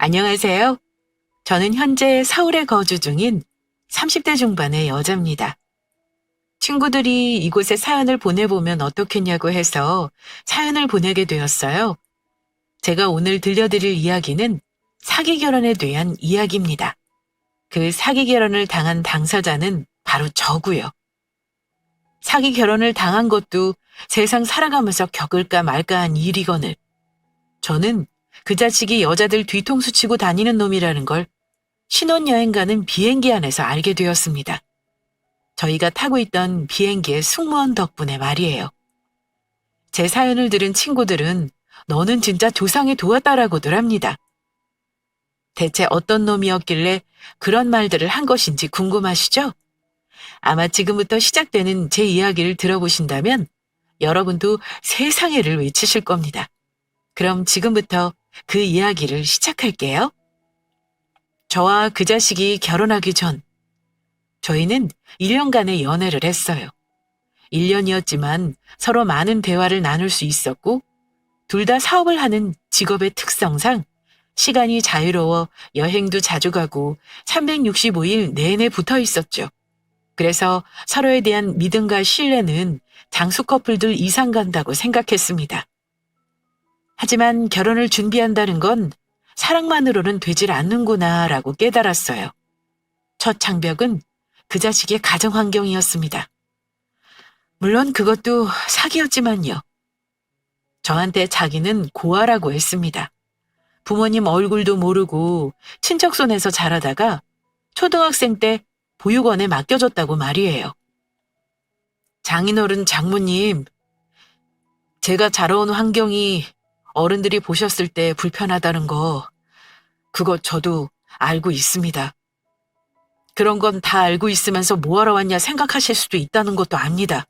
안녕하세요. 저는 현재 서울에 거주 중인 30대 중반의 여자입니다. 친구들이 이곳에 사연을 보내보면 어떻겠냐고 해서 사연을 보내게 되었어요. 제가 오늘 들려드릴 이야기는 사기 결혼에 대한 이야기입니다. 그 사기 결혼을 당한 당사자는 바로 저고요. 사기 결혼을 당한 것도 세상 살아가면서 겪을까 말까한 일이거늘 저는 그 자식이 여자들 뒤통수 치고 다니는 놈이라는 걸 신혼여행 가는 비행기 안에서 알게 되었습니다. 저희가 타고 있던 비행기의 승무원 덕분에 말이에요. 제 사연을 들은 친구들은 너는 진짜 조상이 도왔다라고들 합니다. 대체 어떤 놈이었길래 그런 말들을 한 것인지 궁금하시죠? 아마 지금부터 시작되는 제 이야기를 들어보신다면 여러분도 세상에를 외치실 겁니다. 그럼 지금부터 그 이야기를 시작할게요. 저와 그 자식이 결혼하기 전 저희는 1년간의 연애를 했어요. 1년이었지만 서로 많은 대화를 나눌 수 있었고 둘 다 사업을 하는 직업의 특성상 시간이 자유로워 여행도 자주 가고 365일 내내 붙어 있었죠. 그래서 서로에 대한 믿음과 신뢰는 장수 커플들 이상 간다고 생각했습니다. 하지만 결혼을 준비한다는 건 사랑만으로는 되질 않는구나라고 깨달았어요. 첫 장벽은 그 자식의 가정 환경이었습니다. 물론 그것도 사기였지만요. 저한테 자기는 고아라고 했습니다. 부모님 얼굴도 모르고 친척 손에서 자라다가 초등학생 때 보육원에 맡겨줬다고 말이에요. 장인어른 장모님, 제가 자라온 환경이 어른들이 보셨을 때 불편하다는 거, 그거 저도 알고 있습니다. 그런 건 다 알고 있으면서 뭐하러 왔냐 생각하실 수도 있다는 것도 압니다.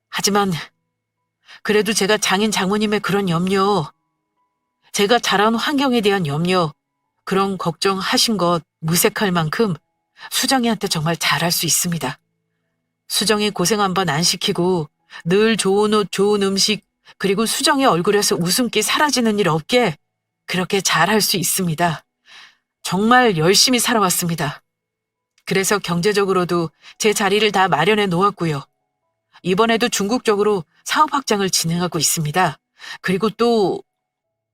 하지만 그래도 제가 장인 장모님의 그런 염려, 제가 자란 환경에 대한 염려, 그런 걱정하신 것 무색할 만큼 수정이한테 정말 잘할 수 있습니다. 수정이 고생 한번 안 시키고 늘 좋은 옷, 좋은 음식, 그리고 수정이 얼굴에서 웃음기 사라지는 일 없게 그렇게 잘할 수 있습니다. 정말 열심히 살아왔습니다. 그래서 경제적으로도 제 자리를 다 마련해 놓았고요. 이번에도 중국적으로 사업 확장을 진행하고 있습니다. 그리고 또,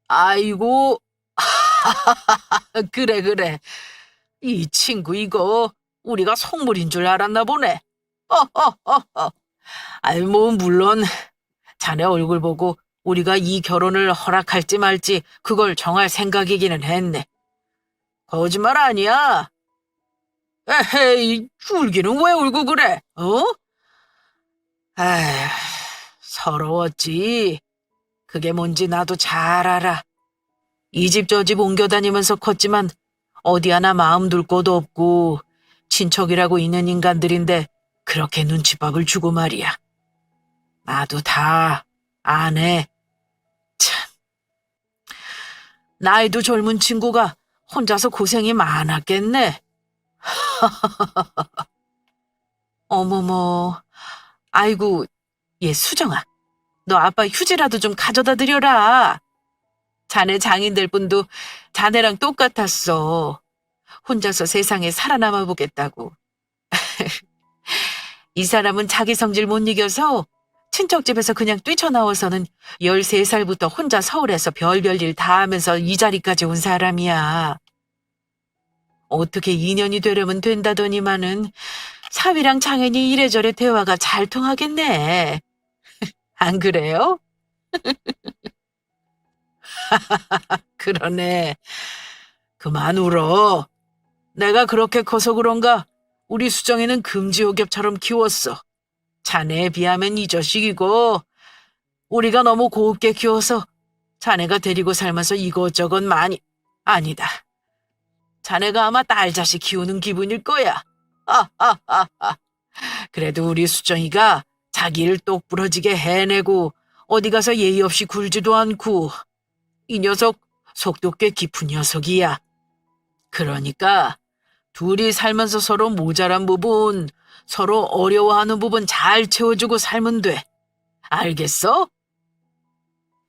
아이고, 그래. 이 친구 이거 우리가 속물인 줄 알았나 보네. 아이, 뭐, 물론 자네 얼굴 보고 우리가 이 결혼을 허락할지 말지 그걸 정할 생각이기는 했네. 거짓말 아니야. 에헤이, 울기는 왜 울고 그래, 어? 아휴, 서러웠지. 그게 뭔지 나도 잘 알아. 이 집 저 집 옮겨 다니면서 컸지만 어디 하나 마음 둘 곳도 없고 친척이라고 있는 인간들인데 그렇게 눈치밥을 주고 말이야. 나도 다 아네. 참, 나이도 젊은 친구가 혼자서 고생이 많았겠네. 어머머, 아이고, 얘 수정아, 너 아빠 휴지라도 좀 가져다 드려라. 자네 장인 될 분도 자네랑 똑같았어. 혼자서 세상에 살아남아 보겠다고. 이 사람은 자기 성질 못 이겨서 친척집에서 그냥 뛰쳐나와서는 13살부터 혼자 서울에서 별별 일 다 하면서 이 자리까지 온 사람이야. 어떻게 2년이 되려면 된다더니만은 사위랑 장인이 이래저래 대화가 잘 통하겠네. 안 그래요? 그러네. 그만 울어. 내가 그렇게 커서 그런가 우리 수정이는 금지옥엽처럼 키웠어. 자네에 비하면 이 자식이고 우리가 너무 곱게 키워서 자네가 데리고 살면서 이것저것 많이 아니다. 자네가 아마 딸 자식 키우는 기분일 거야. 그래도 우리 수정이가 자기 일 똑부러지게 해내고 어디 가서 예의 없이 굴지도 않고 이 녀석 속도 꽤 깊은 녀석이야. 그러니까 둘이 살면서 서로 모자란 부분, 서로 어려워하는 부분 잘 채워주고 살면 돼. 알겠어?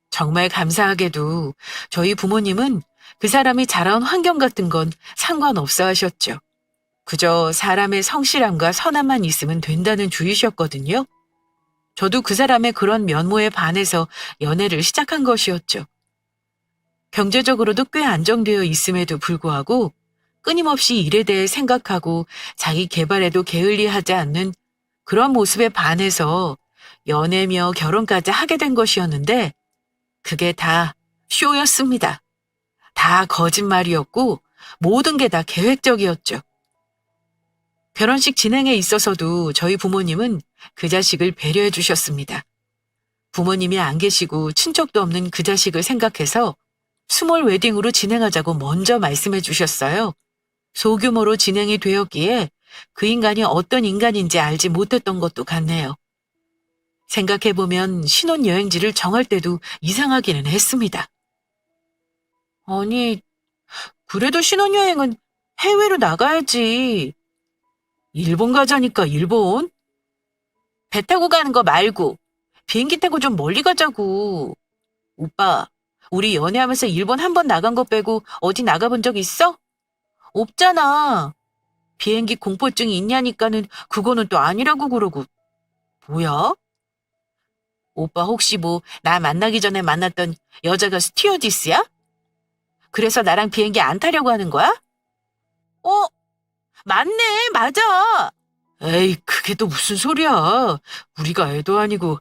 정말 감사하게도 저희 부모님은 그 사람이 자라온 환경 같은 건 상관없어 하셨죠. 그저 사람의 성실함과 선함만 있으면 된다는 주의셨거든요. 저도 그 사람의 그런 면모에 반해서 연애를 시작한 것이었죠. 경제적으로도 꽤 안정되어 있음에도 불구하고 끊임없이 일에 대해 생각하고 자기 개발에도 게을리하지 않는 그런 모습에 반해서 연애며 결혼까지 하게 된 것이었는데 그게 다 쇼였습니다. 다 거짓말이었고 모든 게 다 계획적이었죠. 결혼식 진행에 있어서도 저희 부모님은 그 자식을 배려해 주셨습니다. 부모님이 안 계시고 친척도 없는 그 자식을 생각해서 스몰 웨딩으로 진행하자고 먼저 말씀해 주셨어요. 소규모로 진행이 되었기에 그 인간이 어떤 인간인지 알지 못했던 것도 같네요. 생각해보면 신혼여행지를 정할 때도 이상하기는 했습니다. 아니, 그래도 신혼여행은 해외로 나가야지. 일본 가자니까 일본? 배 타고 가는 거 말고 비행기 타고 좀 멀리 가자고. 오빠, 우리 연애하면서 일본 한 번 나간 거 빼고 어디 나가본 적 있어? 없잖아. 비행기 공포증이 있냐니까는 그거는 또 아니라고 그러고. 뭐야? 오빠 혹시 뭐 나 만나기 전에 만났던 여자가 스튜어디스야? 그래서 나랑 비행기 안 타려고 하는 거야? 어, 맞네, 맞아. 에이, 그게 또 무슨 소리야. 우리가 애도 아니고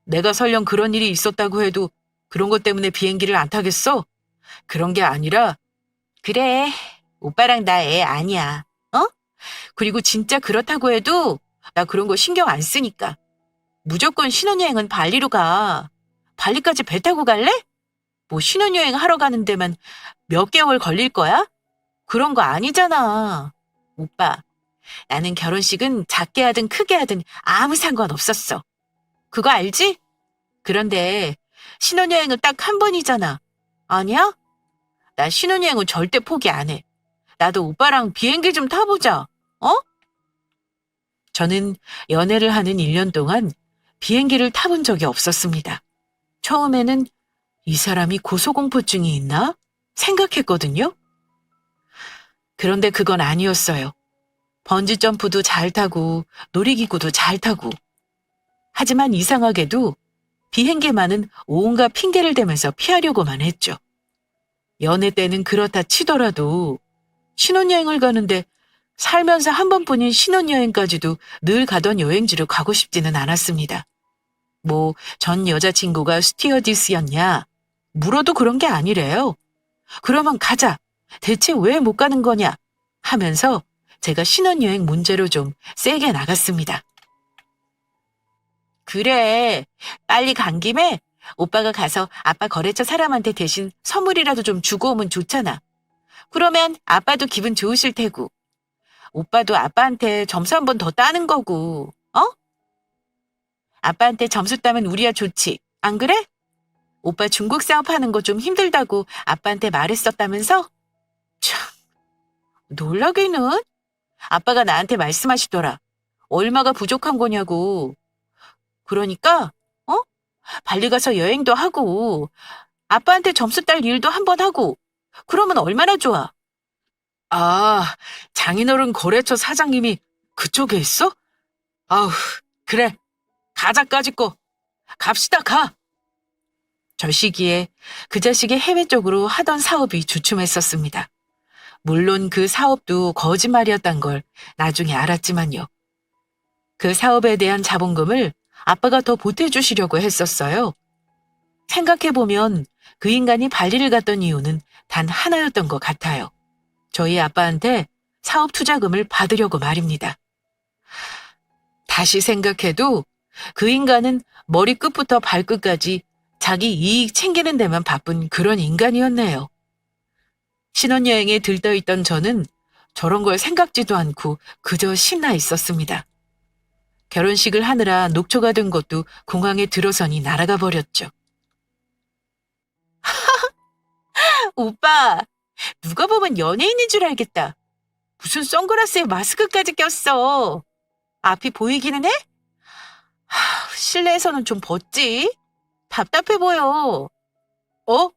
내가 설령 그런 일이 있었다고 해도 그런 것 때문에 비행기를 안 타겠어? 그런 게 아니라 그래, 오빠랑 나 애 아니야. 어? 그리고 진짜 그렇다고 해도 나 그런 거 신경 안 쓰니까. 무조건 신혼여행은 발리로 가. 발리까지 배 타고 갈래? 뭐 신혼여행 하러 가는 데만 몇 개월 걸릴 거야? 그런 거 아니잖아. 오빠, 나는 결혼식은 작게 하든 크게 하든 아무 상관 없었어. 그거 알지? 그런데 신혼여행은 딱 한 번이잖아. 아니야? 나 신혼여행은 절대 포기 안 해. 나도 오빠랑 비행기 좀 타보자. 어? 저는 연애를 하는 1년 동안 비행기를 타본 적이 없었습니다. 처음에는 이 사람이 고소공포증이 있나? 생각했거든요. 그런데 그건 아니었어요. 번지점프도 잘 타고 놀이기구도 잘 타고. 하지만 이상하게도 비행기만은 온갖 핑계를 대면서 피하려고만 했죠. 연애 때는 그렇다 치더라도 신혼여행을 가는데 살면서 한 번뿐인 신혼여행까지도 늘 가던 여행지로 가고 싶지는 않았습니다. 뭐 전 여자친구가 스튜어디스였냐? 물어도 그런 게 아니래요. 그러면 가자. 대체 왜 못 가는 거냐? 하면서 제가 신혼여행 문제로 좀 세게 나갔습니다. 그래, 빨리 간 김에 오빠가 가서 아빠 거래처 사람한테 대신 선물이라도 좀 주고 오면 좋잖아. 그러면 아빠도 기분 좋으실 테고, 오빠도 아빠한테 점수 한 번 더 따는 거고, 어? 아빠한테 점수 따면 우리야 좋지. 안 그래? 오빠 중국 사업하는 거 좀 힘들다고 아빠한테 말했었다면서? 참, 놀라기는? 아빠가 나한테 말씀하시더라. 얼마가 부족한 거냐고. 그러니까, 어? 발리 가서 여행도 하고, 아빠한테 점수 딸 일도 한 번 하고, 그러면 얼마나 좋아. 아, 장인어른 거래처 사장님이 그쪽에 있어? 아우, 그래. 가자까짓 거. 갑시다, 가. 저 시기에 그 자식이 해외 쪽으로 하던 사업이 주춤했었습니다. 물론 그 사업도 거짓말이었단 걸 나중에 알았지만요. 그 사업에 대한 자본금을 아빠가 더 보태주시려고 했었어요. 생각해보면 그 인간이 발리를 갔던 이유는 단 하나였던 것 같아요. 저희 아빠한테 사업 투자금을 받으려고 말입니다. 다시 생각해도 그 인간은 머리끝부터 발끝까지 자기 이익 챙기는 데만 바쁜 그런 인간이었네요. 신혼여행에 들떠있던 저는 저런 걸 생각지도 않고 그저 신나 있었습니다. 결혼식을 하느라 녹초가 된 것도 공항에 들어서니 날아가 버렸죠. 오빠, 누가 보면 연예인인 줄 알겠다. 무슨 선글라스에 마스크까지 꼈어. 앞이 보이기는 해? 실내에서는 좀 벗지? 답답해 보여. 어?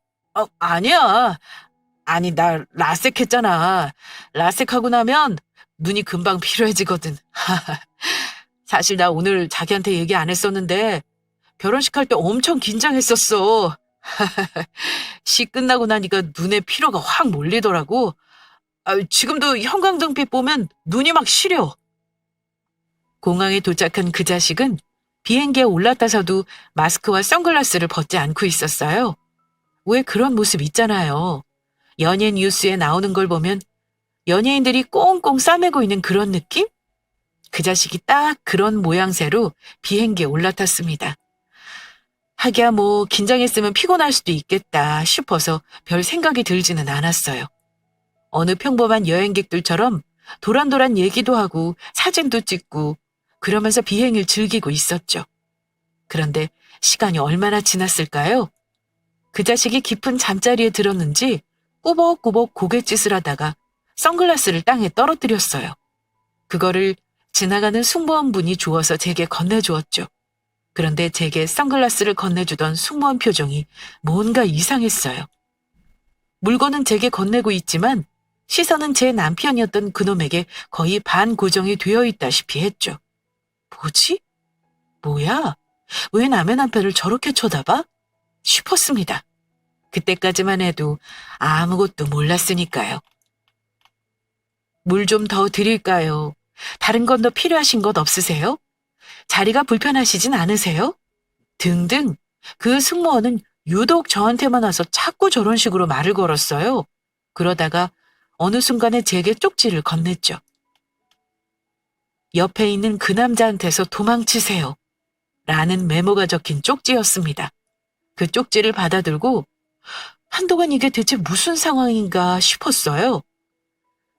아니야. 아니, 나 라섹 했잖아. 라섹하고 나면 눈이 금방 피로해지거든. 사실 나 오늘 자기한테 얘기 안 했었는데 결혼식 할 때 엄청 긴장했었어. 시 끝나고 나니까 눈에 피로가 확 몰리더라고. 지금도 형광등빛 보면 눈이 막 시려. 공항에 도착한 그 자식은 비행기에 올라타서도 마스크와 선글라스를 벗지 않고 있었어요. 왜 그런 모습 있잖아요. 연예 뉴스에 나오는 걸 보면 연예인들이 꽁꽁 싸매고 있는 그런 느낌? 그 자식이 딱 그런 모양새로 비행기에 올라탔습니다. 하기야 뭐 긴장했으면 피곤할 수도 있겠다 싶어서 별 생각이 들지는 않았어요. 어느 평범한 여행객들처럼 도란도란 얘기도 하고 사진도 찍고 그러면서 비행을 즐기고 있었죠. 그런데 시간이 얼마나 지났을까요? 그 자식이 깊은 잠자리에 들었는지 꾸벅꾸벅 고갯짓을 하다가 선글라스를 땅에 떨어뜨렸어요. 그거를 지나가는 승무원분이 주워서 제게 건네주었죠. 그런데 제게 선글라스를 건네주던 승무원 표정이 뭔가 이상했어요. 물건은 제게 건네고 있지만 시선은 제 남편이었던 그놈에게 거의 반고정이 되어 있다시피 했죠. 뭐지? 뭐야? 왜 남의 남편을 저렇게 쳐다봐? 싶었습니다. 그때까지만 해도 아무것도 몰랐으니까요. 물 좀 더 드릴까요? 다른 건 더 필요하신 것 없으세요? 자리가 불편하시진 않으세요? 등등. 그 승무원은 유독 저한테만 와서 자꾸 저런 식으로 말을 걸었어요. 그러다가 어느 순간에 제게 쪽지를 건넸죠. 옆에 있는 그 남자한테서 도망치세요. 라는 메모가 적힌 쪽지였습니다. 그 쪽지를 받아들고 한동안 이게 대체 무슨 상황인가 싶었어요.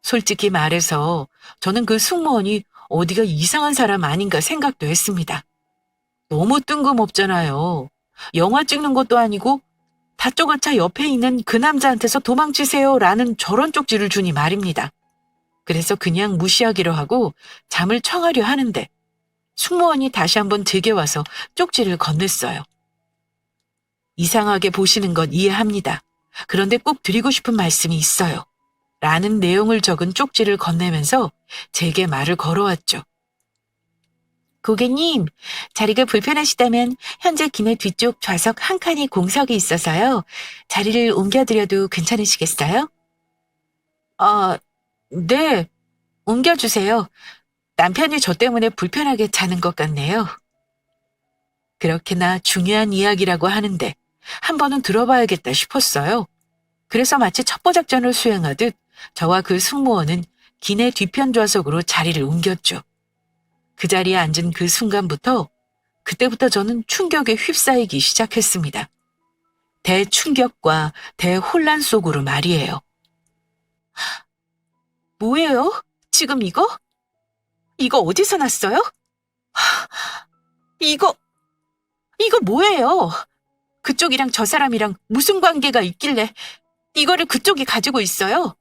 솔직히 말해서 저는 그 승무원이 어디가 이상한 사람 아닌가 생각도 했습니다. 너무 뜬금없잖아요. 영화 찍는 것도 아니고 다짜고짜 옆에 있는 그 남자한테서 도망치세요 라는 저런 쪽지를 주니 말입니다. 그래서 그냥 무시하기로 하고 잠을 청하려 하는데 승무원이 다시 한번 제게 와서 쪽지를 건넸어요. 이상하게 보시는 건 이해합니다. 그런데 꼭 드리고 싶은 말씀이 있어요. 라는 내용을 적은 쪽지를 건네면서 제게 말을 걸어왔죠. 고객님, 자리가 불편하시다면 현재 기내 뒤쪽 좌석 한 칸이 공석이 있어서요. 자리를 옮겨드려도 괜찮으시겠어요? 아, 네. 옮겨주세요. 남편이 저 때문에 불편하게 자는 것 같네요. 그렇게나 중요한 이야기라고 하는데 한 번은 들어봐야겠다 싶었어요. 그래서 마치 첩보작전을 수행하듯 저와 그 승무원은 기내 뒤편 좌석으로 자리를 옮겼죠. 그 자리에 앉은 그 순간부터 그때부터 저는 충격에 휩싸이기 시작했습니다. 대충격과 대혼란 속으로 말이에요. 뭐예요? 지금 이거? 이거 어디서 났어요? 이거 뭐예요? 그쪽이랑 저 사람이랑 무슨 관계가 있길래 이거를 그쪽이 가지고 있어요?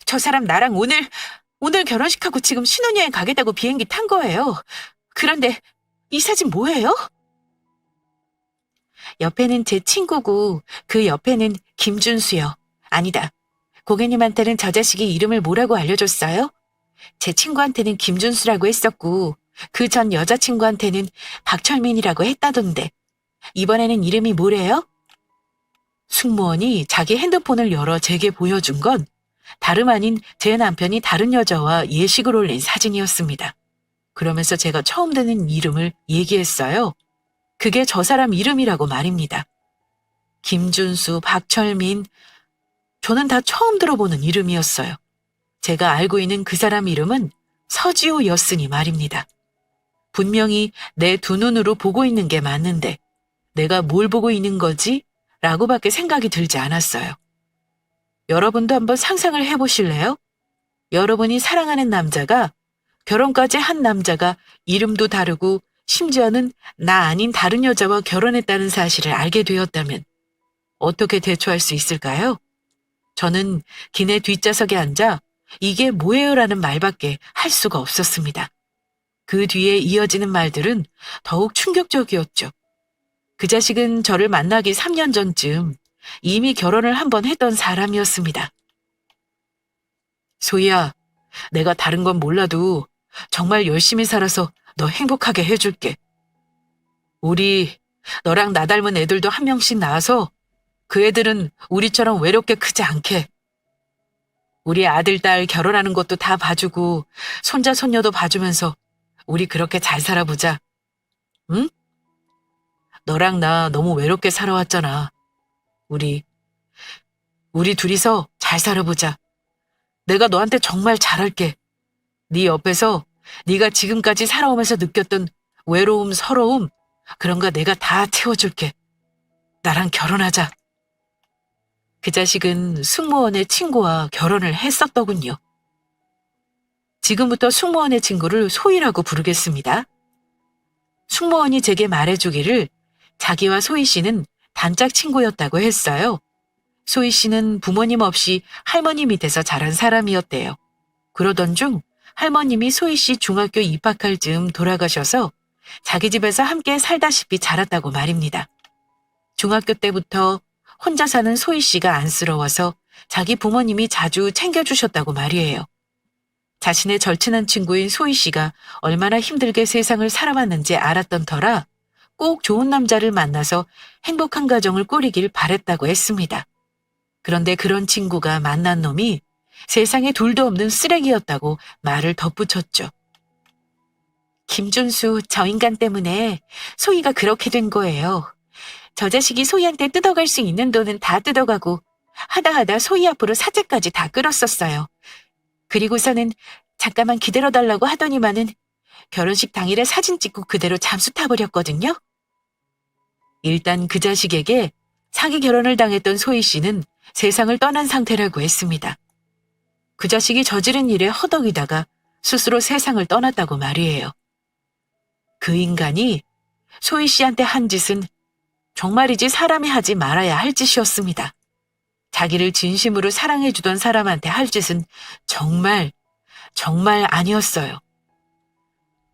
저 사람 나랑 오늘 결혼식하고 지금 신혼여행 가겠다고 비행기 탄 거예요. 그런데 이 사진 뭐예요? 옆에는 제 친구고 그 옆에는 김준수요. 아니다. 고객님한테는 저 자식이 이름을 뭐라고 알려줬어요? 제 친구한테는 김준수라고 했었고 그 전 여자친구한테는 박철민이라고 했다던데 이번에는 이름이 뭐래요? 승무원이 자기 핸드폰을 열어 제게 보여준 건 다름 아닌 제 남편이 다른 여자와 예식을 올린 사진이었습니다. 그러면서 제가 처음 듣는 이름을 얘기했어요. 그게 저 사람 이름이라고 말입니다. 김준수, 박철민, 저는 다 처음 들어보는 이름이었어요. 제가 알고 있는 그 사람 이름은 서지호였으니 말입니다. 분명히 내 두 눈으로 보고 있는 게 맞는데 내가 뭘 보고 있는 거지? 라고밖에 생각이 들지 않았어요. 여러분도 한번 상상을 해보실래요? 여러분이 사랑하는 남자가 결혼까지 한 남자가 이름도 다르고 심지어는 나 아닌 다른 여자와 결혼했다는 사실을 알게 되었다면 어떻게 대처할 수 있을까요? 저는 기내 뒷좌석에 앉아 이게 뭐예요라는 말밖에 할 수가 없었습니다. 그 뒤에 이어지는 말들은 더욱 충격적이었죠. 그 자식은 저를 만나기 3년 전쯤 이미 결혼을 한 번 했던 사람이었습니다. 소희야, 내가 다른 건 몰라도 정말 열심히 살아서 너 행복하게 해줄게. 우리 너랑 나 닮은 애들도 한 명씩 낳아서 그 애들은 우리처럼 외롭게 크지 않게. 우리 아들, 딸 결혼하는 것도 다 봐주고 손자, 손녀도 봐주면서 우리 그렇게 잘 살아보자. 응? 너랑 나 너무 외롭게 살아왔잖아. 우리 둘이서 잘 살아보자. 내가 너한테 정말 잘할게. 네 옆에서 네가 지금까지 살아오면서 느꼈던 외로움, 서러움 그런 거 내가 다 채워줄게. 나랑 결혼하자. 그 자식은 승무원의 친구와 결혼을 했었더군요. 지금부터 승무원의 친구를 소희라고 부르겠습니다. 승무원이 제게 말해주기를 자기와 소희 씨는 단짝 친구였다고 했어요. 소희 씨는 부모님 없이 할머니 밑에서 자란 사람이었대요. 그러던 중 할머님이 소희 씨 중학교 입학할 즈음 돌아가셔서 자기 집에서 함께 살다시피 자랐다고 말입니다. 중학교 때부터 혼자 사는 소희 씨가 안쓰러워서 자기 부모님이 자주 챙겨주셨다고 말이에요. 자신의 절친한 친구인 소희 씨가 얼마나 힘들게 세상을 살아왔는지 알았던 터라 꼭 좋은 남자를 만나서 행복한 가정을 꾸리길 바랬다고 했습니다. 그런데 그런 친구가 만난 놈이 세상에 둘도 없는 쓰레기였다고 말을 덧붙였죠. 김준수, 저 인간 때문에 소희가 그렇게 된 거예요. 저 자식이 소희한테 뜯어갈 수 있는 돈은 다 뜯어가고 하다 소희 앞으로 사채까지 다 끌었었어요. 그리고서는 잠깐만 기다려달라고 하더니만은 결혼식 당일에 사진 찍고 그대로 잠수 타버렸거든요. 일단 그 자식에게 사기 결혼을 당했던 소희 씨는 세상을 떠난 상태라고 했습니다. 그 자식이 저지른 일에 허덕이다가 스스로 세상을 떠났다고 말이에요. 그 인간이 소희 씨한테 한 짓은 정말이지 사람이 하지 말아야 할 짓이었습니다. 자기를 진심으로 사랑해주던 사람한테 할 짓은 정말 아니었어요.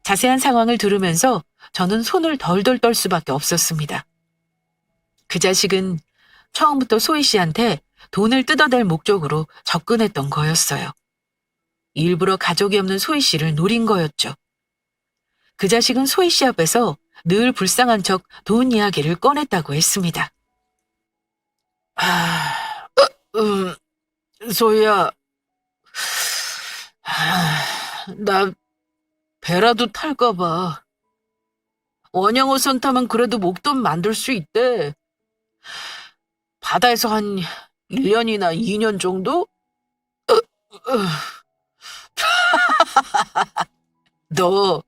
자세한 상황을 들으면서 저는 손을 덜덜 떨 수밖에 없었습니다. 그 자식은 처음부터 소희 씨한테 돈을 뜯어댈 목적으로 접근했던 거였어요. 일부러 가족이 없는 소희 씨를 노린 거였죠. 그 자식은 소희 씨 앞에서 늘 불쌍한 척 돈 이야기를 꺼냈다고 했습니다. 소희야, 나 배라도 탈까 봐. 원양어선 타면 그래도 목돈 만들 수 있대. 바다에서 한 1년이나 2년 정도? 너,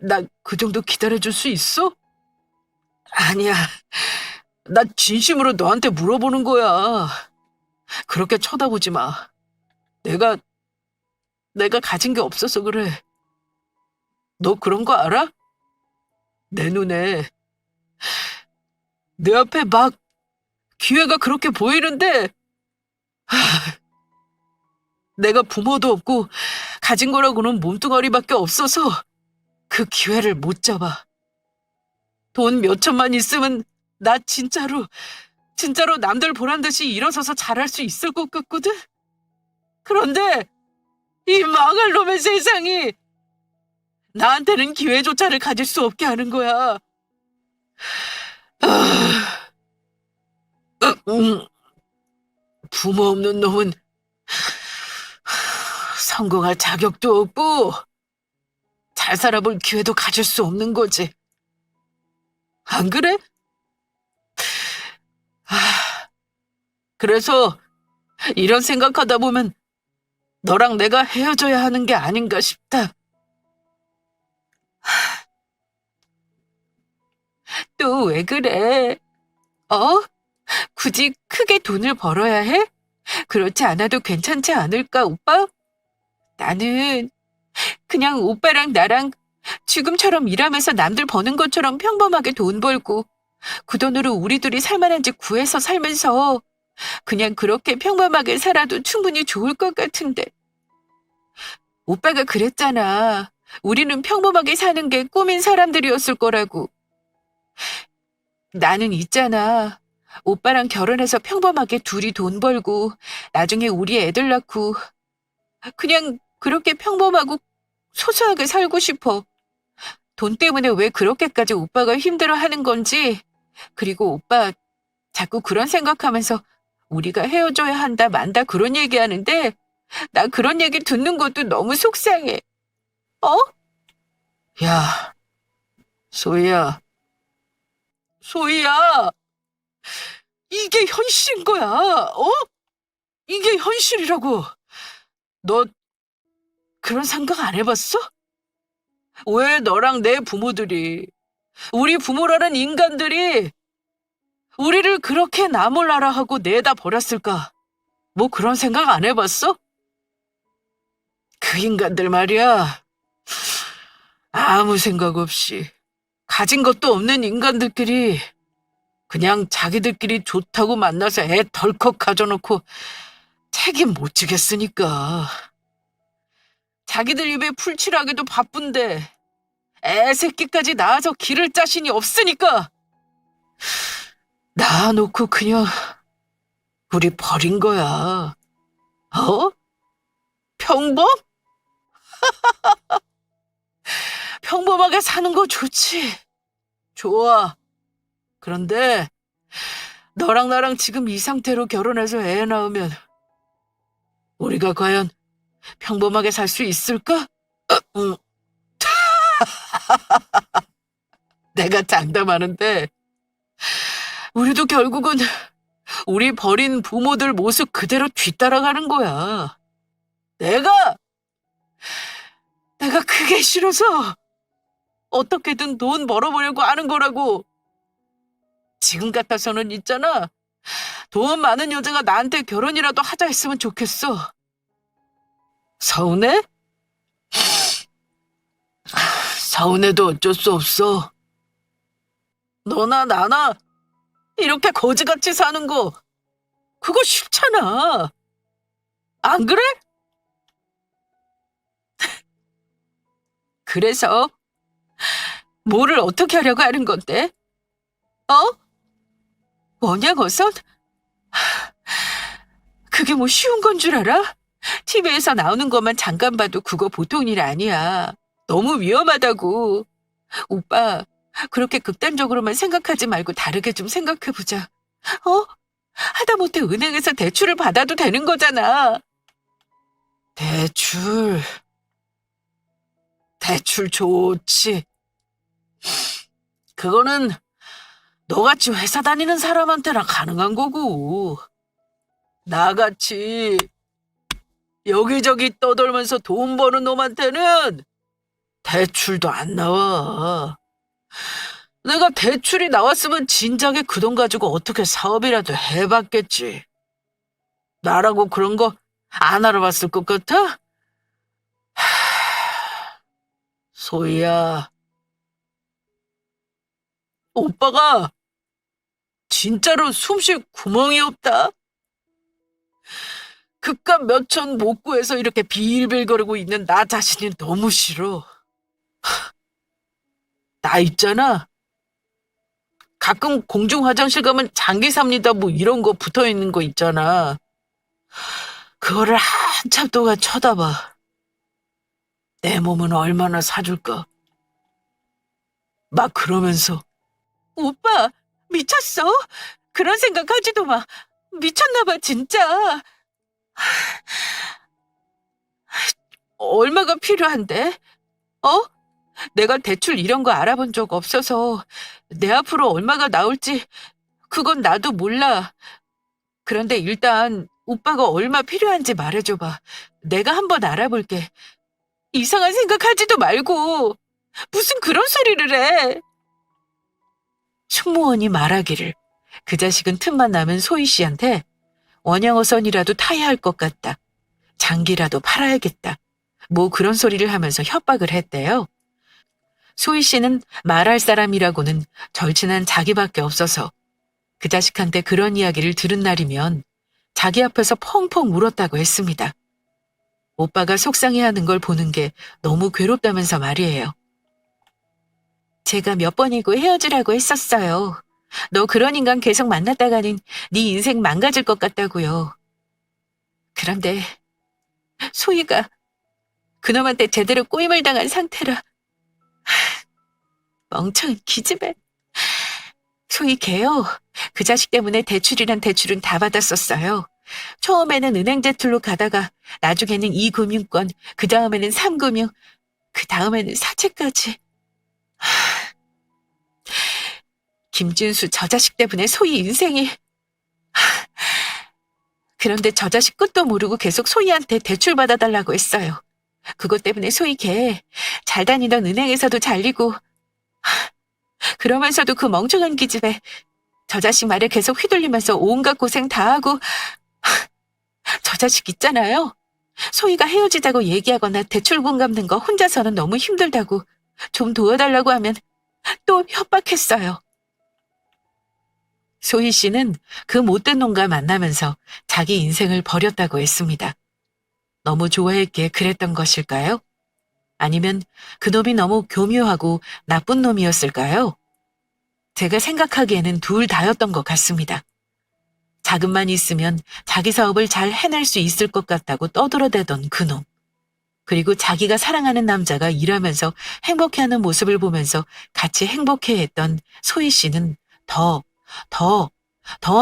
나 그 정도 기다려줄 수 있어? 아니야. 나 진심으로 너한테 물어보는 거야. 그렇게 쳐다보지 마. 내가 가진 게 없어서 그래. 너 그런 거 알아? 내 눈에 내 앞에 막 기회가 그렇게 보이는데 내가 부모도 없고 가진 거라고는 몸뚱아리밖에 없어서 그 기회를 못 잡아. 돈 몇천만 있으면 나 진짜로 남들 보란 듯이 일어서서 잘할 수 있을 것 같거든? 그런데 이 망할 놈의 세상이 나한테는 기회조차를 가질 수 없게 하는 거야. 부모 없는 놈은 성공할 자격도 없고 잘 살아볼 기회도 가질 수 없는 거지. 안 그래? 그래서 이런 생각하다 보면 너랑 내가 헤어져야 하는 게 아닌가 싶다. 또 왜 그래? 굳이 크게 돈을 벌어야 해? 그렇지 않아도 괜찮지 않을까, 오빠? 나는 그냥 오빠랑 나랑 지금처럼 일하면서 남들 버는 것처럼 평범하게 돈 벌고 그 돈으로 우리 둘이 살만한 집 구해서 살면서 그냥 그렇게 평범하게 살아도 충분히 좋을 것 같은데. 오빠가 그랬잖아. 우리는 평범하게 사는 게 꿈인 사람들이었을 거라고. 나는 있잖아. 오빠랑 결혼해서 평범하게 둘이 돈 벌고 나중에 우리 애들 낳고 그냥 그렇게 평범하고 소소하게 살고 싶어. 돈 때문에 왜 그렇게까지 오빠가 힘들어하는 건지, 그리고 오빠 자꾸 그런 생각하면서 우리가 헤어져야 한다 만다 그런 얘기하는데 나 그런 얘기 듣는 것도 너무 속상해. 어? 야, 소희야. 소희야, 이게 현실인 거야. 어? 이게 현실이라고. 너 그런 생각 안 해봤어? 왜 너랑 내 부모들이, 우리 부모라는 인간들이 우리를 그렇게 나몰라라 하고 내다 버렸을까? 뭐 그런 생각 안 해봤어? 그 인간들 말이야. 아무 생각 없이 가진 것도 없는 인간들끼리 그냥 자기들끼리 좋다고 만나서 애 덜컥 가져놓고 책임 못 지겠으니까. 자기들 입에 풀칠하기도 바쁜데 애 새끼까지 낳아서 기를 자신이 없으니까 낳아놓고 그냥 우리 버린 거야. 어? 평범? 평범하게 사는 거 좋지. 좋아. 그런데 너랑 나랑 지금 이 상태로 결혼해서 애 낳으면 우리가 과연 평범하게 살 수 있을까? 응. 내가 장담하는데 우리도 결국은 우리 버린 부모들 모습 그대로 뒤따라가는 거야. 내가 그게 싫어서 어떻게든 돈 벌어보려고 하는 거라고. 지금 같아서는 있잖아. 돈 많은 여자가 나한테 결혼이라도 하자 했으면 좋겠어. 서운해? 서운해도 어쩔 수 없어. 너나 나나 이렇게 거지같이 사는 거 그거 쉽잖아. 안 그래? 그래서 뭐를 어떻게 하려고 하는 건데? 어? 원양어선? 그게 뭐 쉬운 건 줄 알아? TV에서 나오는 것만 잠깐 봐도 그거 보통 일 아니야. 너무 위험하다고. 오빠, 그렇게 극단적으로만 생각하지 말고 다르게 좀 생각해보자. 어? 하다못해 은행에서 대출을 받아도 되는 거잖아. 대출 좋지. 그거는 너같이 회사 다니는 사람한테나 가능한 거고. 나같이 여기저기 떠돌면서 돈 버는 놈한테는 대출도 안 나와. 내가 대출이 나왔으면 진작에 그 돈 가지고 어떻게 사업이라도 해봤겠지. 나라고 그런 거 안 알아봤을 것 같아? 소희야, 오빠가 진짜로 숨쉴 구멍이 없다. 급값 몇천 못 구해서 이렇게 빌빌거리고 있는 나 자신이 너무 싫어. 나 있잖아. 가끔 공중 화장실 가면 장기 삽니다 뭐 이런 거 붙어 있는 거 있잖아. 그거를 한참 동안 쳐다봐. 내 몸은 얼마나 사줄까? 막 그러면서 오빠 미쳤어? 그런 생각하지도 마. 미쳤나 봐 진짜. 얼마가 필요한데? 어? 내가 대출 이런 거 알아본 적 없어서 내 앞으로 얼마가 나올지 그건 나도 몰라. 그런데 일단 오빠가 얼마 필요한지 말해줘봐. 내가 한번 알아볼게. 이상한 생각하지도 말고 무슨 그런 소리를 해. 승무원이 말하기를 그 자식은 틈만 나면 소희 씨한테 원양어선이라도 타야 할 것 같다. 장기라도 팔아야겠다. 뭐 그런 소리를 하면서 협박을 했대요. 소희 씨는 말할 사람이라고는 절친한 자기밖에 없어서 그 자식한테 그런 이야기를 들은 날이면 자기 앞에서 펑펑 울었다고 했습니다. 오빠가 속상해하는 걸 보는 게 너무 괴롭다면서 말이에요. 제가 몇 번이고 헤어지라고 했었어요. 너 그런 인간 계속 만났다가는 네 인생 망가질 것 같다고요. 그런데 소희가 그놈한테 제대로 꼬임을 당한 상태라. 멍청한 기집애. 소희 걔요. 그 자식 때문에 대출이란 대출은 다 받았었어요. 처음에는 은행 대출로 가다가 나중에는 2금융권, 그 다음에는 3금융, 그 다음에는 사채까지. 김진수 저 자식 때문에 소희 인생이. 그런데 저 자식 끝도 모르고 계속 소희한테 대출 받아달라고 했어요. 그것 때문에 소희 걔 잘 다니던 은행에서도 잘리고, 그러면서도 그 멍청한 기집애 저 자식 말에 계속 휘둘리면서 온갖 고생 다 하고. 저 자식 있잖아요. 소희가 헤어지자고 얘기하거나 대출금 갚는 거 혼자서는 너무 힘들다고 좀 도와달라고 하면 또 협박했어요. 소희 씨는 그 못된 놈과 만나면서 자기 인생을 버렸다고 했습니다. 너무 좋아했기에 그랬던 것일까요? 아니면 그놈이 너무 교묘하고 나쁜 놈이었을까요? 제가 생각하기에는 둘 다였던 것 같습니다. 자금만 있으면 자기 사업을 잘 해낼 수 있을 것 같다고 떠들어대던 그놈. 그리고 자기가 사랑하는 남자가 일하면서 행복해하는 모습을 보면서 같이 행복해했던 소희 씨는 더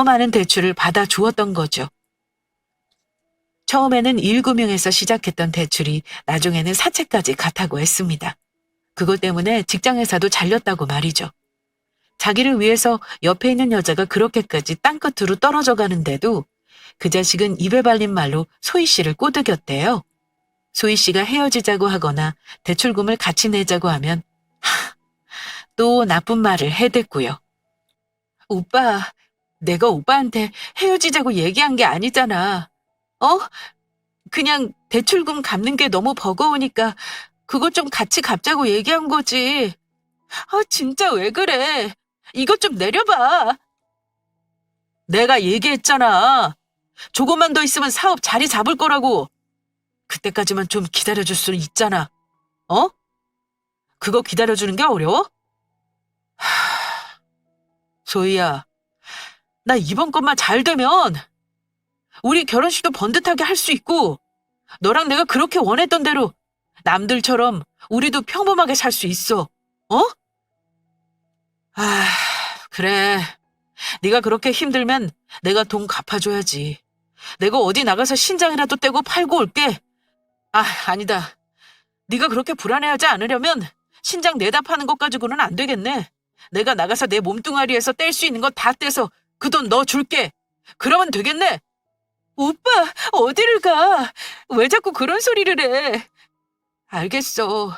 많은 대출을 받아주었던 거죠. 처음에는 1금융에서 시작했던 대출이 나중에는 사채까지 갔다고 했습니다. 그것 때문에 직장에서도 잘렸다고 말이죠. 자기를 위해서 옆에 있는 여자가 그렇게까지 땅끝으로 떨어져 가는데도 그 자식은 입에 발린 말로 소희 씨를 꼬드겼대요. 소희 씨가 헤어지자고 하거나 대출금을 같이 내자고 하면 또 나쁜 말을 해댔고요. 오빠, 내가 오빠한테 헤어지자고 얘기한 게 아니잖아. 어? 그냥 대출금 갚는 게 너무 버거우니까 그것 좀 같이 갚자고 얘기한 거지. 아, 진짜 왜 그래? 이것 좀 내려봐. 내가 얘기했잖아. 조금만 더 있으면 사업 자리 잡을 거라고. 그때까지만 좀 기다려줄 수는 있잖아. 어? 그거 기다려주는 게 어려워? 소희야, 나 이번 것만 잘 되면 우리 결혼식도 번듯하게 할 수 있고 너랑 내가 그렇게 원했던 대로 남들처럼 우리도 평범하게 살 수 있어. 어? 아, 그래. 네가 그렇게 힘들면 내가 돈 갚아줘야지. 내가 어디 나가서 신장이라도 떼고 팔고 올게. 아, 아니다. 네가 그렇게 불안해하지 않으려면 신장 내다 파는 것 가지고는 안 되겠네. 내가 나가서 내 몸뚱아리에서 뗄 수 있는 거 다 떼서 그 돈 너 줄게. 그러면 되겠네. 오빠, 어디를 가? 왜 자꾸 그런 소리를 해? 알겠어.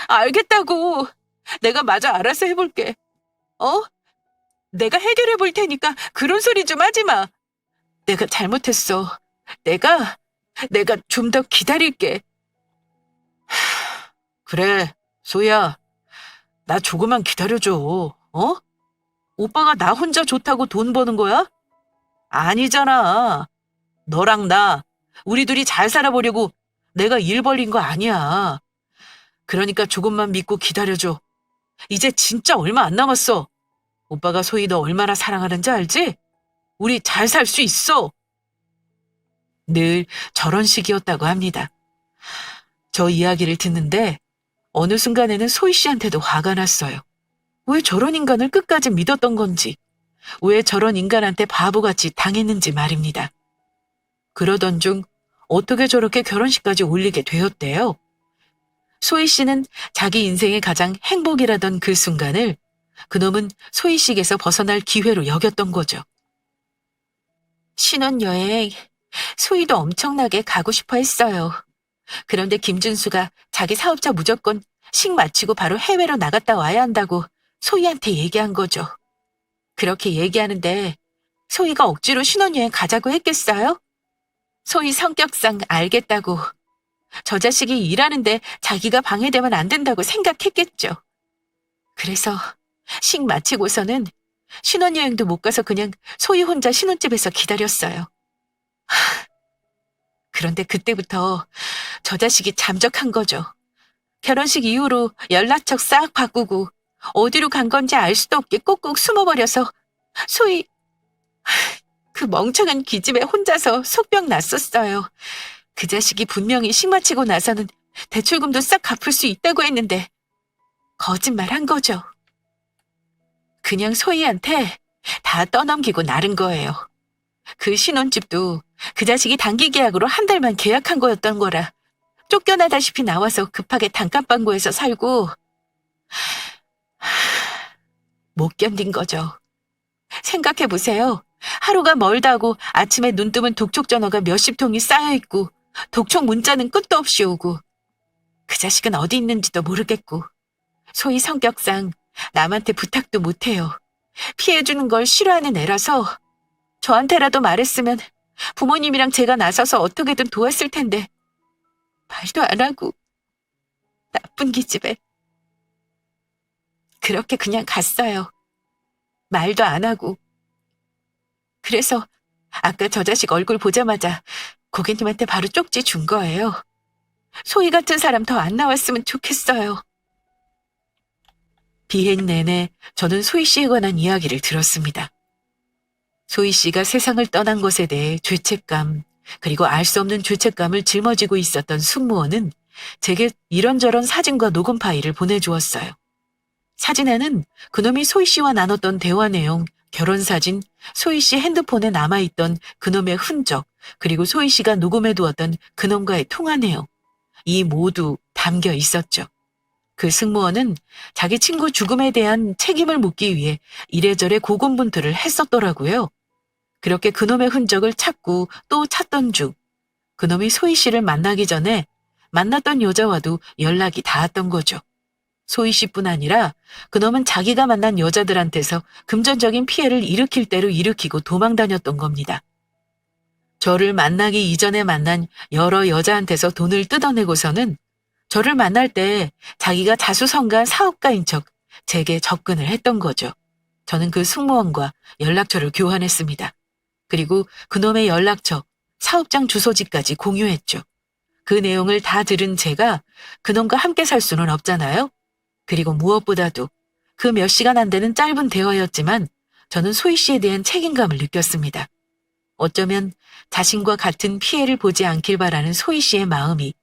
알겠다고. 내가 마저 알아서 해볼게. 어? 내가 해결해 볼 테니까 그런 소리 좀 하지 마. 내가 잘못했어. 내가 좀 더 기다릴게. 그래, 소희야. 나 조금만 기다려줘. 어? 오빠가 나 혼자 좋다고 돈 버는 거야? 아니잖아. 너랑 나, 우리 둘이 잘 살아보려고 내가 일 벌린 거 아니야. 그러니까 조금만 믿고 기다려줘. 이제 진짜 얼마 안 남았어. 오빠가 소희 너 얼마나 사랑하는지 알지? 우리 잘 살 수 있어. 늘 저런 식이었다고 합니다. 저 이야기를 듣는데 어느 순간에는 소희 씨한테도 화가 났어요. 왜 저런 인간을 끝까지 믿었던 건지, 왜 저런 인간한테 바보같이 당했는지 말입니다. 그러던 중 어떻게 저렇게 결혼식까지 올리게 되었대요. 소희 씨는 자기 인생의 가장 행복이라던 그 순간을 그놈은 소희식에서 벗어날 기회로 여겼던 거죠. 신혼여행, 소희도 엄청나게 가고 싶어 했어요. 그런데 김준수가 자기 사업자 무조건 식 마치고 바로 해외로 나갔다 와야 한다고 소희한테 얘기한 거죠. 그렇게 얘기하는데 소희가 억지로 신혼여행 가자고 했겠어요? 소희 성격상 알겠다고. 저 자식이 일하는데 자기가 방해되면 안 된다고 생각했겠죠. 그래서 식 마치고서는 신혼여행도 못 가서 그냥 소희 혼자 신혼집에서 기다렸어요. 그런데 그때부터 저 자식이 잠적한 거죠. 결혼식 이후로 연락처 싹 바꾸고 어디로 간 건지 알 수도 없게 꼭꼭 숨어버려서 소희, 그 멍청한 기집애 혼자서 속병 났었어요. 그 자식이 분명히 식 마치고 나서는 대출금도 싹 갚을 수 있다고 했는데 거짓말 한 거죠. 그냥 소희한테 다 떠넘기고 나른 거예요. 그 신혼집도 그 자식이 단기 계약으로 한 달만 계약한 거였던 거라 쫓겨나다시피 나와서 급하게 단칸방구에서 살고 못 견딘 거죠. 생각해보세요. 하루가 멀다고 아침에 눈 뜨면 독촉 전화가 몇십 통이 쌓여있고 독촉 문자는 끝도 없이 오고 그 자식은 어디 있는지도 모르겠고 소희 성격상 남한테 부탁도 못해요. 피해주는 걸 싫어하는 애라서 저한테라도 말했으면 부모님이랑 제가 나서서 어떻게든 도왔을 텐데 말도 안 하고 나쁜 기집애. 그렇게 그냥 갔어요. 말도 안 하고. 그래서 아까 저 자식 얼굴 보자마자 고객님한테 바로 쪽지 준 거예요. 소희 같은 사람 더 안 나왔으면 좋겠어요. 비행 내내 저는 소희 씨에 관한 이야기를 들었습니다. 소희 씨가 세상을 떠난 것에 대해 죄책감, 그리고 알 수 없는 죄책감을 짊어지고 있었던 승무원은 제게 이런저런 사진과 녹음 파일을 보내주었어요. 사진에는 그놈이 소희 씨와 나눴던 대화 내용, 결혼 사진, 소희 씨 핸드폰에 남아있던 그놈의 흔적, 그리고 소희 씨가 녹음해 두었던 그놈과의 통화 내용, 이 모두 담겨 있었죠. 그 승무원은 자기 친구 죽음에 대한 책임을 묻기 위해 이래저래 고군분투를 했었더라고요. 그렇게 그놈의 흔적을 찾고 또 찾던 중 그놈이 소희 씨를 만나기 전에 만났던 여자와도 연락이 닿았던 거죠. 소희 씨뿐 아니라 그놈은 자기가 만난 여자들한테서 금전적인 피해를 일으킬 대로 일으키고 도망 다녔던 겁니다. 저를 만나기 이전에 만난 여러 여자한테서 돈을 뜯어내고서는 저를 만날 때 자기가 자수성가한 사업가인 척 제게 접근을 했던 거죠. 저는 그 승무원과 연락처를 교환했습니다. 그리고 그놈의 연락처, 사업장 주소지까지 공유했죠. 그 내용을 다 들은 제가 그놈과 함께 살 수는 없잖아요. 그리고 무엇보다도 그 몇 시간 안 되는 짧은 대화였지만 저는 소희 씨에 대한 책임감을 느꼈습니다. 어쩌면 자신과 같은 피해를 보지 않길 바라는 소희 씨의 마음이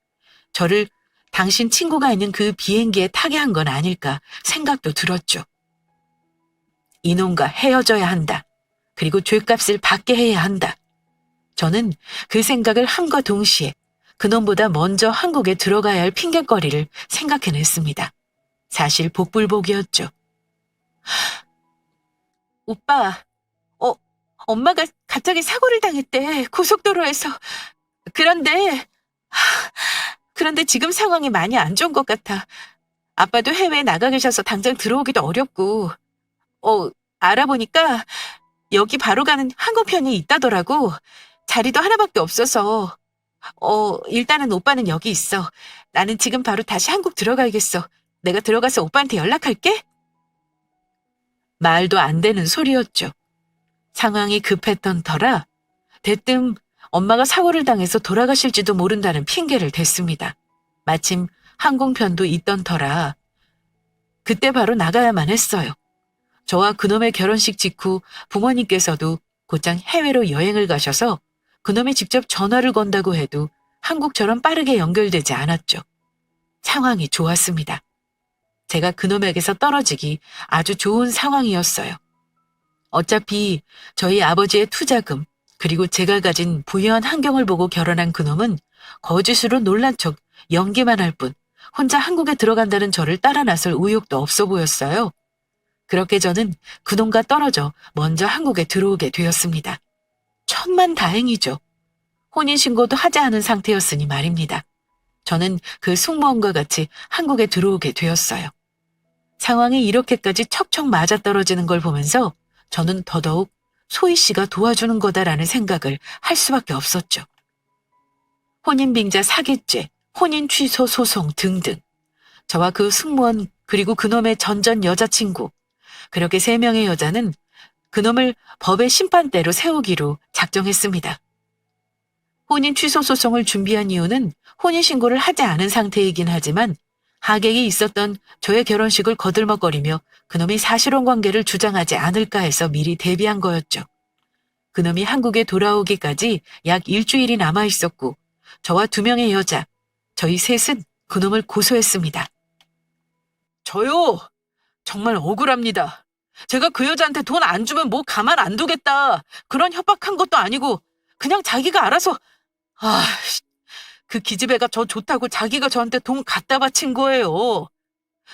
저를 당신 친구가 있는 그 비행기에 타게 한 건 아닐까 생각도 들었죠. 이놈과 헤어져야 한다. 그리고 죗값을 받게 해야 한다. 저는 그 생각을 함과 동시에 그놈보다 먼저 한국에 들어가야 할 핑곗거리를 생각해냈습니다. 사실 복불복이었죠. 오빠, 엄마가 갑자기 사고를 당했대, 고속도로에서. 그런데 지금 상황이 많이 안 좋은 것 같아. 아빠도 해외에 나가 계셔서 당장 들어오기도 어렵고, 알아보니까 여기 바로 가는 항공편이 있다더라고. 자리도 하나밖에 없어서. 일단은 오빠는 여기 있어. 나는 지금 바로 다시 한국 들어가야겠어. 내가 들어가서 오빠한테 연락할게. 말도 안 되는 소리였죠. 상황이 급했던 터라 대뜸 엄마가 사고를 당해서 돌아가실지도 모른다는 핑계를 댔습니다. 마침 항공편도 있던 터라 그때 바로 나가야만 했어요. 저와 그놈의 결혼식 직후 부모님께서도 곧장 해외로 여행을 가셔서 그놈이 직접 전화를 건다고 해도 한국처럼 빠르게 연결되지 않았죠. 상황이 좋았습니다. 제가 그놈에게서 떨어지기 아주 좋은 상황이었어요. 어차피 저희 아버지의 투자금 그리고 제가 가진 부유한 환경을 보고 결혼한 그놈은 거짓으로 놀란 척 연기만 할 뿐 혼자 한국에 들어간다는 저를 따라 나설 의욕도 없어 보였어요. 그렇게 저는 그놈과 떨어져 먼저 한국에 들어오게 되었습니다. 천만다행이죠. 혼인신고도 하지 않은 상태였으니 말입니다. 저는 그 승무원과 같이 한국에 들어오게 되었어요. 상황이 이렇게까지 척척 맞아떨어지는 걸 보면서 저는 더더욱 소희 씨가 도와주는 거다라는 생각을 할 수밖에 없었죠. 혼인빙자 사기죄, 혼인 취소 소송 등등. 저와 그 승무원 그리고 그놈의 전전 여자친구, 그렇게 3명의 여자는 그놈을 법의 심판대로 세우기로 작정했습니다. 혼인 취소 소송을 준비한 이유는 혼인신고를 하지 않은 상태이긴 하지만 하객이 있었던 저의 결혼식을 거들먹거리며 그놈이 사실혼 관계를 주장하지 않을까 해서 미리 대비한 거였죠. 그놈이 한국에 돌아오기까지 약 일주일이 남아 있었고 저와 2명의 여자, 저희 셋은 그놈을 고소했습니다. 저요? 정말 억울합니다. 제가 그 여자한테 돈 안 주면 뭐 가만 안 두겠다. 그런 협박한 것도 아니고 그냥 자기가 알아서 그 기집애가 저 좋다고 자기가 저한테 돈 갖다 바친 거예요.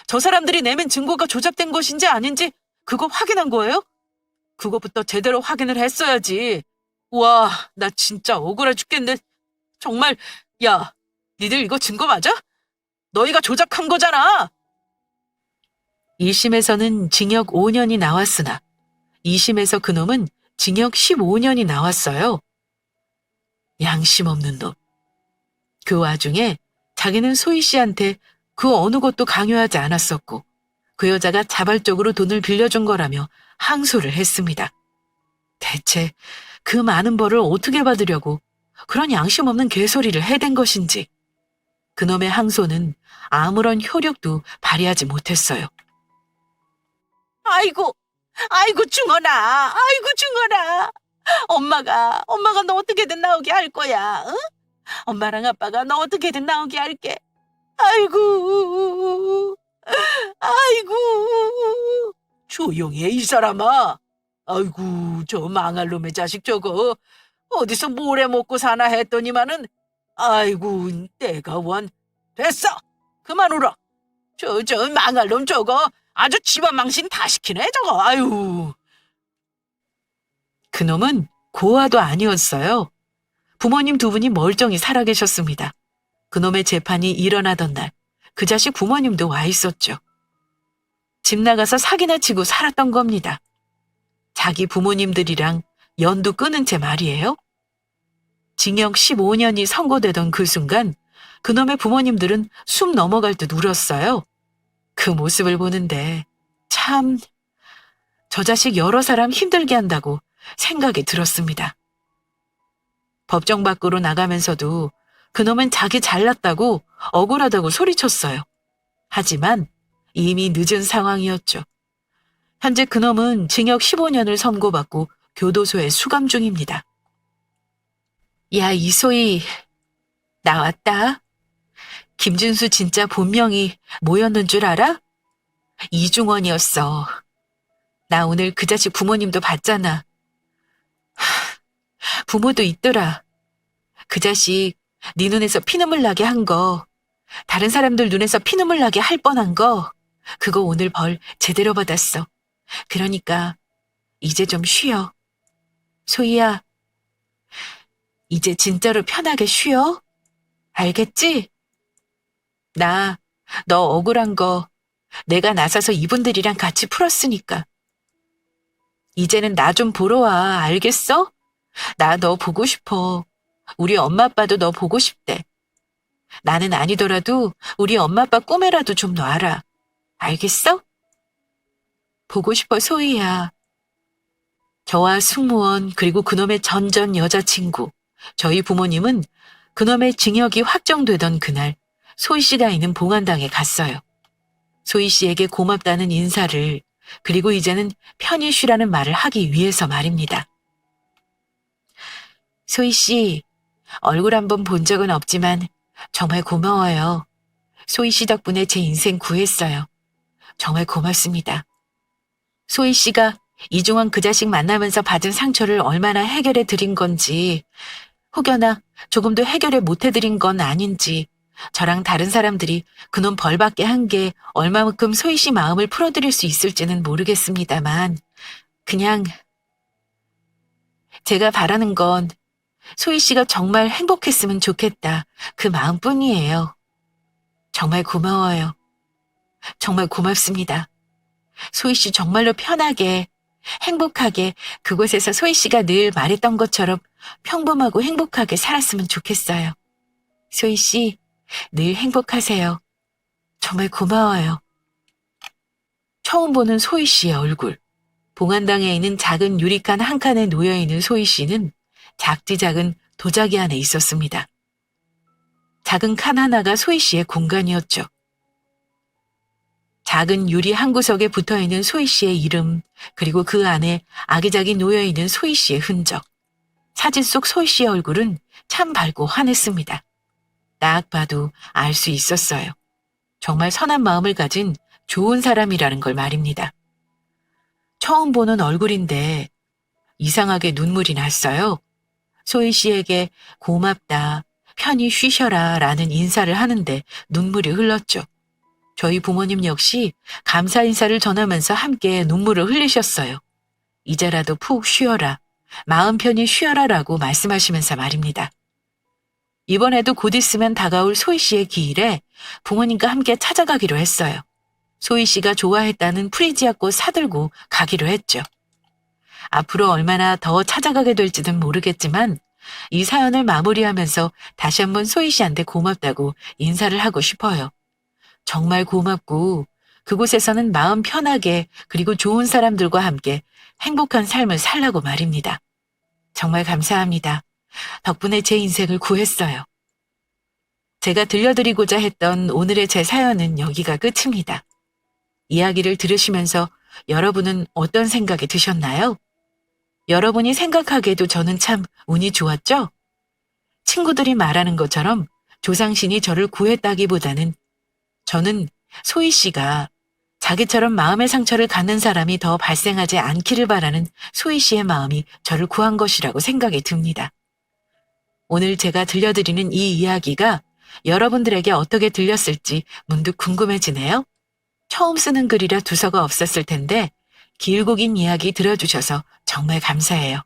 저 사람들이 내민 증거가 조작된 것인지 아닌지 그거 확인한 거예요? 그거부터 제대로 확인을 했어야지. 와, 나 진짜 억울해 죽겠네. 정말, 야, 니들 이거 증거 맞아? 너희가 조작한 거잖아. 1심에서는 징역 5년이 나왔으나 2심에서 그놈은 징역 15년이 나왔어요. 양심 없는 놈. 그 와중에 자기는 소희 씨한테 그 어느 것도 강요하지 않았었고 그 여자가 자발적으로 돈을 빌려준 거라며 항소를 했습니다. 대체 그 많은 벌을 어떻게 받으려고 그런 양심 없는 개소리를 해댄 것인지 그놈의 항소는 아무런 효력도 발휘하지 못했어요. 아이고 중원아, 아이고 중원아. 엄마가 너 어떻게든 나오게 할 거야. 응? 엄마랑 아빠가 너 어떻게든 나오게 할게. 아이고. 조용히 해, 이 사람아. 아이고, 저 망할 놈의 자식 저거. 어디서 뭘 해먹고 사나 했더니만은, 아이고, 내가 원. 됐어! 그만 울어. 저 망할 놈 저거. 아주 집안 망신 다 시키네, 저거. 아유. 그놈은 고아도 아니었어요. 부모님 2분이 멀쩡히 살아계셨습니다. 그놈의 재판이 일어나던 날, 그 자식 부모님도 와 있었죠. 집 나가서 사기나 치고 살았던 겁니다. 자기 부모님들이랑 연도 끊은 채 말이에요. 징역 15년이 선고되던 그 순간 그놈의 부모님들은 숨 넘어갈 듯 울었어요. 그 모습을 보는데 참, 저 자식 여러 사람 힘들게 한다고 생각이 들었습니다. 법정 밖으로 나가면서도 그놈은 자기 잘났다고 억울하다고 소리쳤어요. 하지만 이미 늦은 상황이었죠. 현재 그놈은 징역 15년을 선고받고 교도소에 수감 중입니다. 야, 이소희, 나왔다. 김준수 진짜 본명이 뭐였는 줄 알아? 이중원이었어. 나 오늘 그 자식 부모님도 봤잖아. 부모도 있더라. 그 자식 네 눈에서 피눈물 나게 한 거, 다른 사람들 눈에서 피눈물 나게 할 뻔한 거, 그거 오늘 벌 제대로 받았어. 그러니까 이제 좀 쉬어. 소희야, 이제 진짜로 편하게 쉬어. 알겠지? 너 억울한 거 내가 나서서 이분들이랑 같이 풀었으니까. 이제는 나 좀 보러 와, 알겠어? 나 너 보고 싶어. 우리 엄마 아빠도 너 보고 싶대. 나는 아니더라도 우리 엄마 아빠 꿈에라도 좀 놔라. 알겠어? 보고 싶어, 소희야. 저와 승무원 그리고 그놈의 전 여자친구, 저희 부모님은 그놈의 징역이 확정되던 그날 소희 씨가 있는 봉안당에 갔어요. 소희 씨에게 고맙다는 인사를, 그리고 이제는 편히 쉬라는 말을 하기 위해서 말입니다. 소희 씨, 얼굴 한번 본 적은 없지만 정말 고마워요. 소희 씨 덕분에 제 인생 구했어요. 정말 고맙습니다. 소희 씨가 이중원 그 자식 만나면서 받은 상처를 얼마나 해결해 드린 건지, 혹여나 조금도 해결을 못 해드린 건 아닌지, 저랑 다른 사람들이 그놈 벌받게 한 게 얼마만큼 소희 씨 마음을 풀어드릴 수 있을지는 모르겠습니다만, 그냥 제가 바라는 건 소희 씨가 정말 행복했으면 좋겠다, 그 마음뿐이에요. 정말 고마워요. 정말 고맙습니다. 소희 씨 정말로 편하게, 행복하게 그곳에서 소희 씨가 늘 말했던 것처럼 평범하고 행복하게 살았으면 좋겠어요. 소희 씨, 늘 행복하세요. 정말 고마워요. 처음 보는 소희 씨의 얼굴. 봉안당에 있는 작은 유리칸 한 칸에 놓여있는 소희 씨는 작디 작은 도자기 안에 있었습니다. 작은 칸 하나가 소희 씨의 공간이었죠. 작은 유리 한 구석에 붙어 있는 소희 씨의 이름, 그리고 그 안에 아기자기 놓여 있는 소희 씨의 흔적. 사진 속 소희 씨의 얼굴은 참 밝고 환했습니다. 딱 봐도 알 수 있었어요. 정말 선한 마음을 가진 좋은 사람이라는 걸 말입니다. 처음 보는 얼굴인데 이상하게 눈물이 났어요. 소희 씨에게 고맙다, 편히 쉬셔라 라는 인사를 하는데 눈물이 흘렀죠. 저희 부모님 역시 감사 인사를 전하면서 함께 눈물을 흘리셨어요. 이제라도 푹 쉬어라, 마음 편히 쉬어라라고 말씀하시면서 말입니다. 이번에도 곧 있으면 다가올 소희 씨의 기일에 부모님과 함께 찾아가기로 했어요. 소희 씨가 좋아했다는 프리지아 꽃 사들고 가기로 했죠. 앞으로 얼마나 더 찾아가게 될지는 모르겠지만 이 사연을 마무리하면서 다시 한번 소희 씨한테 고맙다고 인사를 하고 싶어요. 정말 고맙고 그곳에서는 마음 편하게 그리고 좋은 사람들과 함께 행복한 삶을 살라고 말입니다. 정말 감사합니다. 덕분에 제 인생을 구했어요. 제가 들려드리고자 했던 오늘의 제 사연은 여기가 끝입니다. 이야기를 들으시면서 여러분은 어떤 생각이 드셨나요? 여러분이 생각하기에도 저는 참 운이 좋았죠? 친구들이 말하는 것처럼 조상신이 저를 구했다기보다는 저는 소희 씨가 자기처럼 마음의 상처를 갖는 사람이 더 발생하지 않기를 바라는 소희 씨의 마음이 저를 구한 것이라고 생각이 듭니다. 오늘 제가 들려드리는 이 이야기가 여러분들에게 어떻게 들렸을지 문득 궁금해지네요. 처음 쓰는 글이라 두서가 없었을 텐데 길고 긴 이야기 들어주셔서 정말 감사해요.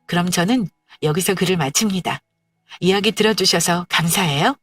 그럼 저는 여기서 글을 마칩니다. 이야기 들어주셔서 감사해요.